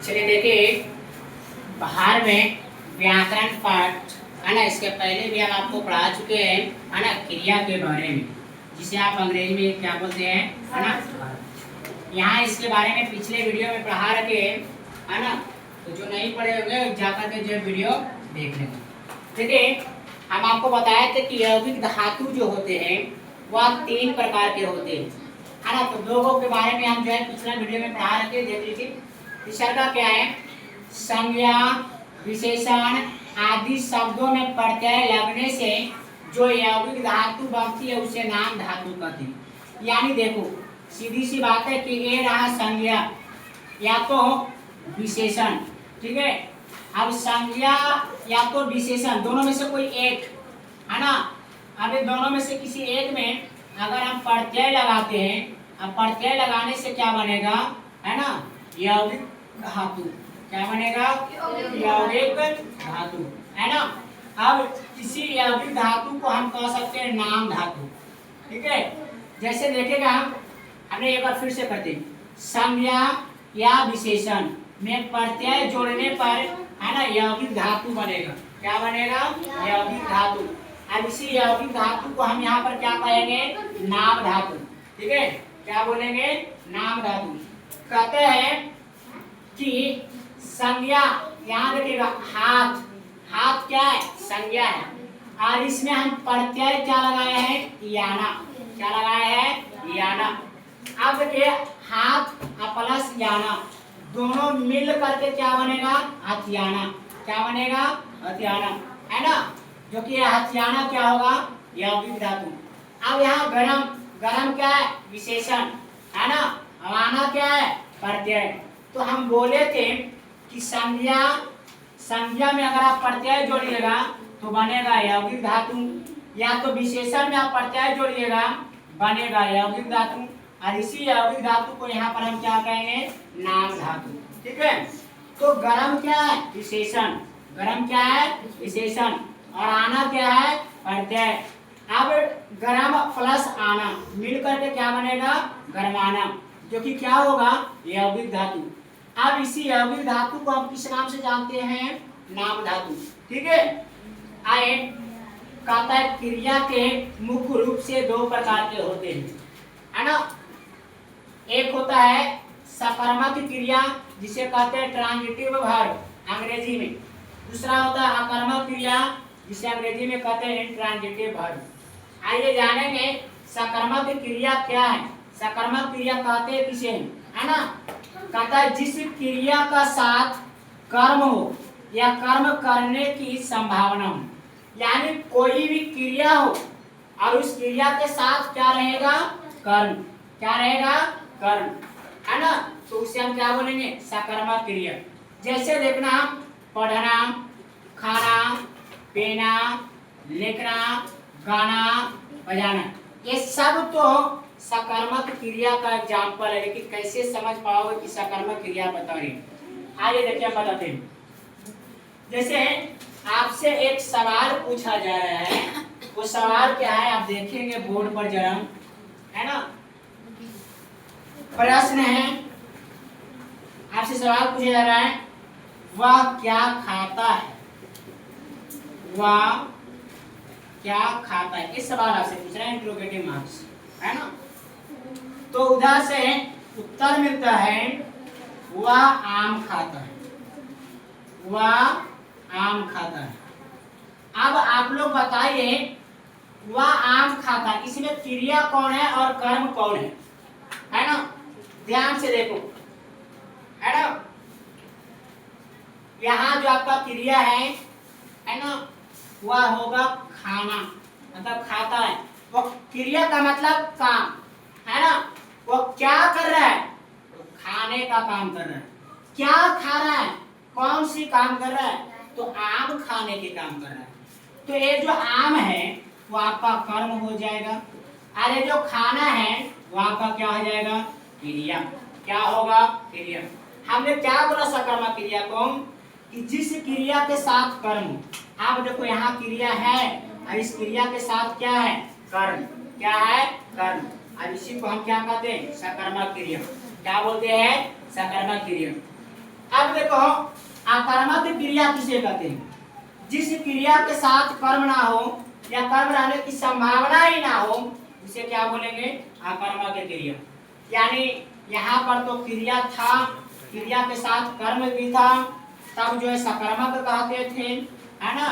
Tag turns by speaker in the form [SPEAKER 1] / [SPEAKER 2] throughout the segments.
[SPEAKER 1] चलिए देखिए, बाहर में व्याकरण पाठ है ना, इसके पहले भी हम आपको पढ़ा चुके हैं है ना, क्रिया के बारे में, जिसे आप अंग्रेजी में क्या बोलते हैं है ना। यहाँ इसके बारे में पिछले वीडियो में पढ़ा रखे है ना, तो जो नहीं पढ़े होंगे जाकर के जो वीडियो देख लेंगे। देखिए, हम आपको बताए थे कि यौगिक धातु जो होते हैं वह 3 प्रकार के होते हैं है ना। तो लोगों के बारे में हम जो है पिछला वीडियो में पढ़ा रखे, देख लीजिए। तीसरा का क्या है, संज्ञा विशेषण आदि शब्दों में प्रत्यय लगने से जो यौगिक धातु बनती है उसे नाम धातु कहते हैं। यानी देखो, सीधी सी बात है कि ये रहा संज्ञा या तो विशेषण, ठीक है। अब संज्ञा या तो विशेषण, दोनों में से कोई एक है ना। अब इन दोनों में से किसी एक में अगर हम प्रत्यय लगाते हैं, अब प्रत्यय लगाने से क्या बनेगा है ना, यौगिक धातु। क्या बनेगा, यौगिक धातु है ना। अब किसी यौगिक धातु को हम कह सकते हैं नाम धातु, ठीक है। जैसे देखेगा, हमने एक बार फिर से करते हैं, संज्ञा या विशेषण में प्रत्यय जोड़ने पर है ना यौगिक धातु बनेगा। क्या बनेगा, यौगिक धातु। अब इसी यौगिक धातु को हम यहाँ पर क्या कहेंगे, नाम धातु, ठीक है। क्या बोलेंगे, नाम धातु। कहते हैं कि संज्ञा, यहाँ देखिएगा हाथ, हाथ क्या है, संज्ञा है, और इसमें हम प्रत्यय क्या लगाए हैं, याना। क्या लगाए हैं, याना। अब देखिए, हाथ प्लस याना दोनों मिल करके क्या बनेगा, हथियाना। क्या बनेगा, हथियाना है ना, जो कि हथियाना क्या होगा, यौगिक धातु। अब यहाँ गरम, गरम क्या है, विशेषण है ना, आना क्या है, प्रत्यय। तो हम बोले थे कि संज्ञा, संज्ञा में अगर आप प्रत्यय जोड़िएगा तो बनेगा यौगिक धातु, या तो विशेषण में आप प्रत्यय जोड़िएगा बनेगा यौगिक धातु, और इसी यौगिक धातु को यहाँ पर हम क्या कहेंगे, नाम धातु, ठीक है। तो गरम क्या है, विशेषण, गरम क्या है, विशेषण, और आना क्या है, प्रत्यय। अब गरम प्लस आना मिल करके क्या बनेगा, गरमाना, जो कि क्या होगा, यौगिक धातु। अब इसी यौगिक धातु को हम किस नाम से जानते हैं, नाम धातु, ठीक है। आए, कहता है क्रिया के मुख्य रूप से 2 प्रकार के होते हैं है ना। एक होता है सकर्मक क्रिया, जिसे कहते हैं ट्रांजिटिव वर्ब अंग्रेजी में। दूसरा होता है अकर्मक क्रिया, जिसे अंग्रेजी में कहते हैं इंट्रांजिटिव वर्ब। आइए जानेंगे सकर्मक क्रिया क्या है। सकर्मक क्रिया कहते हैं किसे है ना, कहता है जिस क्रिया का साथ कर्म हो या कर्म करने की संभावना हो। यानी कोई भी क्रिया हो और उस क्रिया के साथ क्या रहेगा, कर्म। क्या रहेगा, कर्म है ना, तो उसे हम क्या बोलेंगे, सकर्मक क्रिया। जैसे देखना, पढ़ना, खाना, पीना, लिखना, गाना, बजाना, ये सब तो सकर्मक क्रिया का एग्जाम्पल है। लेकिन कैसे समझ पाओगे कि सकर्मक क्रिया बता रही है, आइए देखिए हम बताते हैं। जैसे आपसे एक सवाल पूछा जा रहा है, वो सवाल क्या है आप देखेंगे बोर्ड पर जरा, है ना। प्रश्न है, आपसे सवाल पूछा जा रहा है, वह क्या खाता है, वह क्या खाता है। इस सवाल आपसे पूछ रहा है, इंट्रोगेटिव मार्क्स है ना। तो उधर से उत्तर मिलता है, वह आम खाता है, वह आम खाता है। अब आप लोग बताइए, वह आम खाता है, इसमें क्रिया कौन है और कर्म कौन है ना। ध्यान से देखो है ना, यहाँ जो आपका क्रिया है ना, वह होगा खाना, मतलब खाता है। वो क्रिया का मतलब काम है ना, वो क्या कर रहा है, तो खाने का काम कर रहा है। क्या खा रहा है, कौन सी काम कर रहा है, तो आम खाने के काम कर रहा है। तो ये जो आम है वो आपका कर्म हो जाएगा, और ये जो खाना है वो आपका क्या हो जाएगा, क्रिया। क्या होगा, क्रिया। हमने क्या बोला सकर्मक क्रिया को, कि जिस क्रिया के साथ कर्म। आप देखो यहाँ क्रिया है और इस क्रिया के साथ क्या है, कर्म। क्या है, कर्म, और इसी को हम क्या कहते हैं, सकर्मक क्रिया। क्या बोलते हैं, सकर्मक क्रिया। अब देखो आकर्मक क्रिया किसे कहते हैं? जिस क्रिया के साथ कर्म ना हो या कर्म रहने की संभावना ही ना हो उसे क्या बोलेंगे? आकर्मक क्रिया। यानी यहाँ पर तो क्रिया था, क्रिया के साथ कर्म भी था, तब जो है सकर्मक कहते थे, है ना।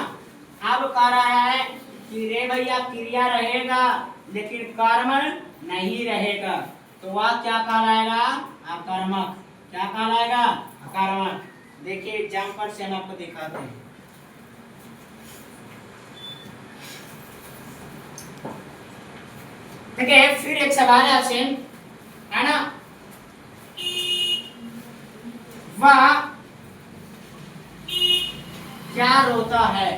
[SPEAKER 1] अब कह रहा है कि रे भैया क्रिया रहेगा लेकिन कर्म नहीं रहेगा, तो वह क्या कहलाएगा? आकर्मक। क्या कहलाएगा? आकर्मक। देखिए एग्जाम्पल से हम आपको दिखाते हैं। देखिए फिर एक सवाल है आपसे, है ना। वह क्या रोता है?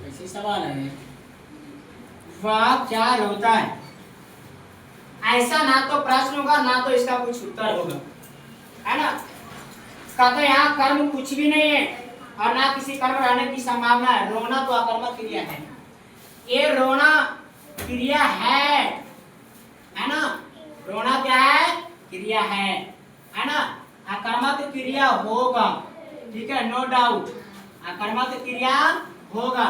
[SPEAKER 1] ऐसे सवाल है, वह क्या रोता है? ऐसा ना तो प्रश्न होगा ना तो इसका कुछ उत्तर होगा, है ना। कहते यहाँ कर्म कुछ भी नहीं है और ना किसी कर्म रहने की संभावना है। रोना तो अकर्मक क्रिया है, ये रोना क्रिया है ना। रोना क्या है? क्रिया है ना। अकर्मक क्रिया होगा, ठीक है, नो डाउट अकर्मक क्रिया होगा,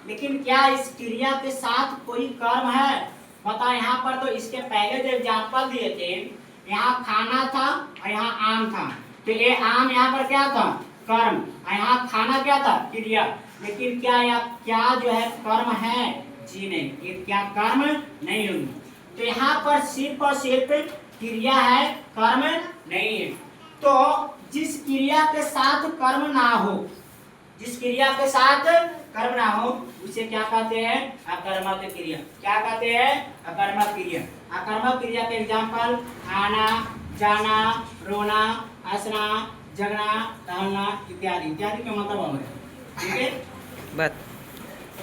[SPEAKER 1] लेकिन क्या इस क्रिया के साथ कोई कर्म है? बता, यहाँ पर तो इसके पहले जो एग्जाम्पल दिए थे, यहाँ खाना था और यहाँ आम था, तो ये आम यहाँ पर क्या था? कर्म, और यहाँ खाना क्या था? क्रिया। लेकिन क्या जो है कर्म है? जी नहीं, ये क्या कर्म नहीं होंगे। तो यहाँ पर सिर्फ और सिर्फ क्रिया है, कर्म नहीं है। तो जिस क्रिया के साथ कर्म ना हो, जिस क्रिया के साथ कर्म ना हो उसे क्या कहते हैं? अकर्मक क्रिया। क्या कहते हैं? अकर्मक क्रिया। अकर्मक क्रिया के एग्जाम्पल आना, जाना, रोना, हंसना, जगना, टहलना इत्यादि इत्यादि का मतलब हो गया, ठीक है।
[SPEAKER 2] बात